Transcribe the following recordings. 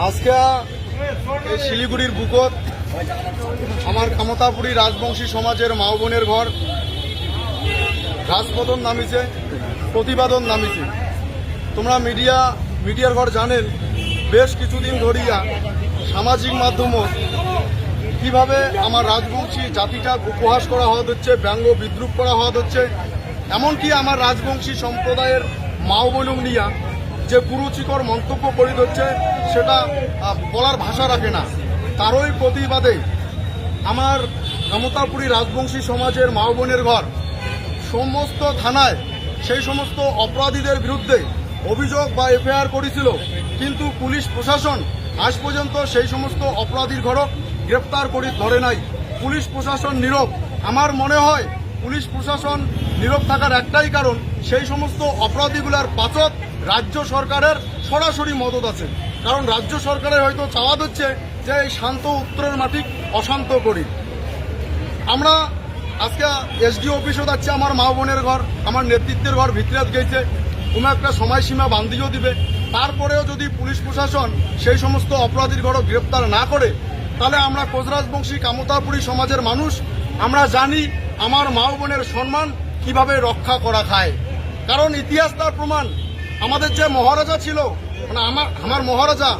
আজকে এই শিলিগুড়ির বুকত আমার কামতাপুরী রাজবংশী সমাজের মা বোনের ঘর রাজপথন নামিছে, প্রতিবাদন নামিছে। তোমরা মিডিয়ার ঘর জানেন বেশ কিছুদিন ধরিয়া সামাজিক মাধ্যমত কিভাবে আমার রাজবংশী জাতিটা উপহাস করা হওয়া হচ্ছে, ব্যঙ্গ বিদ্রুপ করা হওয়া হচ্ছে। এমনকি আমার রাজবংশী সম্প্রদায়ের মা বোন নিয়া যে কুরুচিকর মন্তব্য করে হচ্ছে সেটা বলার ভাষা রাখে না। তারই প্রতিবাদে আমার কামতাপুরী রাজবংশী সমাজের মা বোনের ঘর সমস্ত থানায় সেই সমস্ত অপরাধীদের বিরুদ্ধে অভিযোগ বা এফআইআর করেছিল, কিন্তু পুলিশ প্রশাসন আজ পর্যন্ত সেই সমস্ত অপরাধীর ঘরক গ্রেপ্তার করে ধরে নাই। পুলিশ প্রশাসন নীরব। আমার মনে হয় পুলিশ প্রশাসন নীরব থাকার একটাই কারণ, সেই সমস্ত অপরাধীগুলার পাছত রাজ্য সরকারের সরাসরি মদত আছে। কারণ রাজ্য সরকারের হয়তো চাওয়া হচ্ছে যে এই শান্ত উত্তরের মাটি অশান্ত করি। আমরা আজকে এসডি অফিসও যাচ্ছে, আমার মা বোনের ঘর, আমার নেতৃত্বের ঘর ভিতরে গেছে, কোনো একটা সময়সীমা বান্ধিও দিবে। তারপরেও যদি পুলিশ প্রশাসন সেই সমস্ত অপরাধীর ঘরও গ্রেপ্তার না করে, তাহলে আমরা কোচরাজবংশী কামতাপুরী সমাজের মানুষ আমরা জানি আমার মা বোনের সম্মান কিভাবে রক্ষা করা খায়। কারণ ইতিহাস তার প্রমাণ। আমাদের যে মহারাজা ছিল, মানে আমার মহারাজা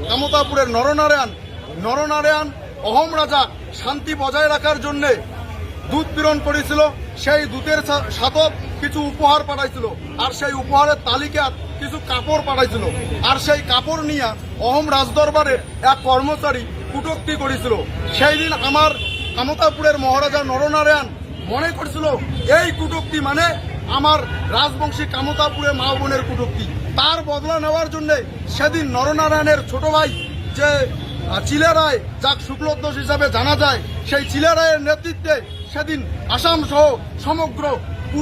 কামতাপুরের নরনারায়ণ অহম রাজা শান্তি বজায় রাখার জন্যে দুধ প্রেরণ করেছিল। সেই দুধের সাথে কিছু উপহার পাঠাইছিল, আর সেই উপহারের তালিকা কিছু কাপড় পাঠাইছিল। আর সেই কাপড় নিয়ে অহম রাজদরবারের এক কর্মচারী কটূক্তি করেছিল। সেই দিন আমার কামতাপুরের মহারাজা নরনারায়ণ মনে করছিল এই কটূক্তি মানে আমার রাজবংশী কামতাপুরের মা বোনের কটূক্তি। তার বদলা নেওয়ার জন্য সেদিন নরনারায়ণের ছোট ভাই যে চিলেরায়, যাক শুক্লধ্বজ হিসাবে জানা যায়, সেই চিলেরায়ের নেতৃত্বে সেদিন আসাম সহ সমগ্র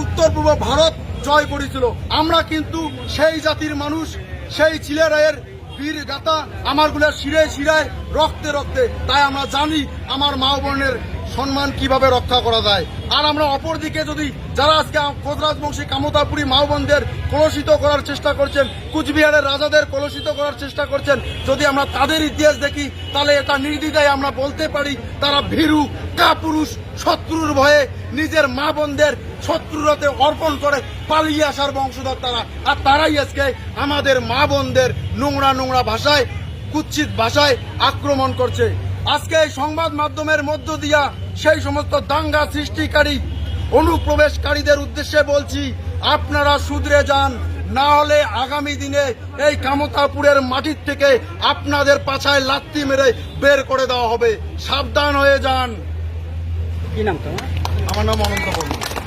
উত্তর পূর্ব ভারত জয় করেছিল। আমরা কিন্তু সেই জাতির মানুষ, সেই চিলেরায়ের বীর গাথা আমারগুলোর শিরায় শিরায় রক্তে রক্তে। তাই আমরা জানি আমার মা বোনের সম্মান কিভাবে রক্ষা করা যায়। আর আমরা অপরদিকে যদি যারা আজকে কোচরাজবংশী কামতাপুরী মা বোনদের কলুষিত করার চেষ্টা করছেন, কুচবিহারের রাজাদের কলুষিত করার চেষ্টা করছেন, যদি আমরা তাদের ইতিহাস দেখি, তাহলে এটা নির্দ্বিধায় আমরা বলতে পারি তারা ভীরু কাপুরুষ, শত্রুর ভয়ে নিজের মা বোনদের শত্রুর হাতে অর্পণ করে পালিয়ে আসার বংশধর তারা। আর তারাই আজকে আমাদের মা বোনদের নোংরা ভাষায়, কুৎসিত ভাষায় আক্রমণ করছে। আজকে এই সংবাদ মাধ্যমের মধ্য দিয়া সেই সমস্ত দাঙ্গা সৃষ্টিকারী অনুপ্রবেশকারীদের উদ্দেশ্যে বলছি, আপনারা শুধরে যান, না হলে আগামী দিনে এই কামতাপুরের মাটির থেকে আপনাদের পাছায় লাত্তি মেরে বের করে দেওয়া হবে। সাবধান হয়ে যান। কি নাম তোমার? আমার নাম অনন্ত বর্মন।